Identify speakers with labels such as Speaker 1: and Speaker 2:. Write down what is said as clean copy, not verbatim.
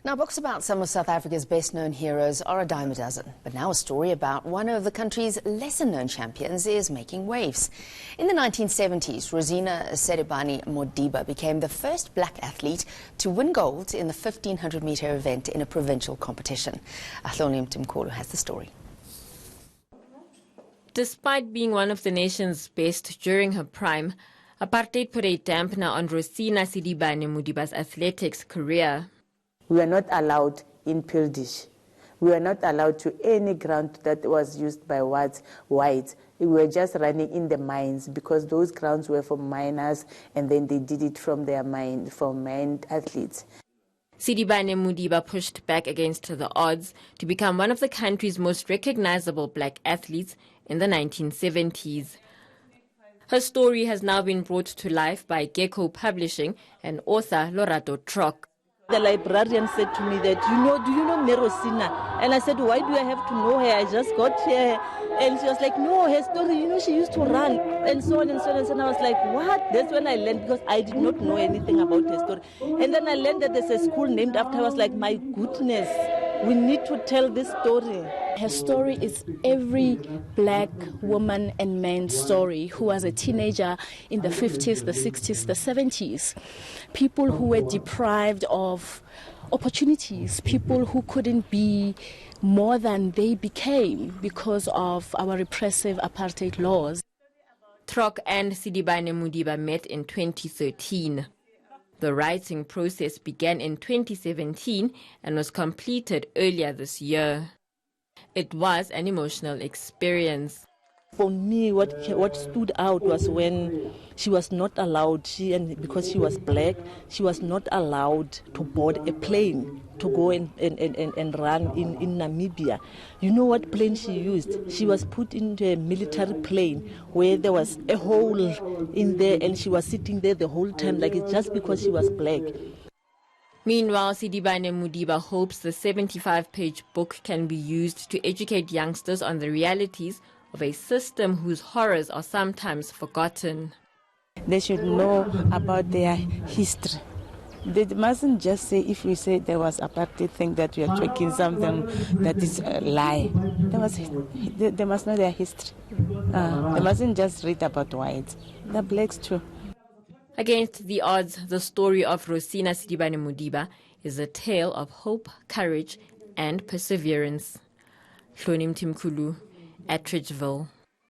Speaker 1: Now, books about some of South Africa's best-known heroes are a dime a dozen. But now a story about one of the country's lesser-known champions is making waves. In the 1970s, Rosina Sedibane-Modiba became the first black athlete to win gold in the 1500-meter event in a provincial competition. Hloniam Timkolo has the story.
Speaker 2: Despite being one of the nation's best during her prime, apartheid put a dampener on Rosina Sedibane-Modiba's athletics career.
Speaker 3: We were not allowed in Pildish. We were not allowed to any ground that was used by whites. We were just running in the mines because those grounds were for miners, and then they did it from their mined athletes.
Speaker 2: Sedibane-Modiba pushed back against the odds to become one of the country's most recognizable black athletes in the 1970s. Her story has now been brought to life by Gecko Publishing and author Lorato Trok.
Speaker 4: The librarian said to me that, do you know Rosina? And I said, why do I have to know her? I just got here. And she was like, no, her story, she used to run, and so on and so on and so on. I was like, what? That's when I learned, because I did not know anything about her story. And then I learned that there's a school named after her. I was like, my goodness, we need to tell this story.
Speaker 5: Her story is every black woman and man's story who was a teenager in the 50s, the 60s, the 70s. People who were deprived of opportunities, people who couldn't be more than they became because of our repressive apartheid laws.
Speaker 2: Trok and Sedibane-Modiba met in 2013. The writing process began in 2017 and was completed earlier this year. It was an emotional experience.
Speaker 4: For me, what stood out was when she was not allowed, because she was black, she was not allowed to board a plane to go and run in Namibia. You know what plane she used? She was put into a military plane where there was a hole in there, and she was sitting there the whole time, like it's just because she was black.
Speaker 2: Meanwhile, Sedibane-Modiba hopes the 75-page book can be used to educate youngsters on the realities of a system whose horrors are sometimes forgotten.
Speaker 3: They should know about their history. They mustn't just say, if we say there was apartheid, think that we are talking something that is a lie. They must know their history. They mustn't just read about whites. The blacks too.
Speaker 2: Against the odds, the story of Rosina Sedibane-Modiba is a tale of hope, courage, and perseverance. Hloniam Timkolo, Atteridgeville.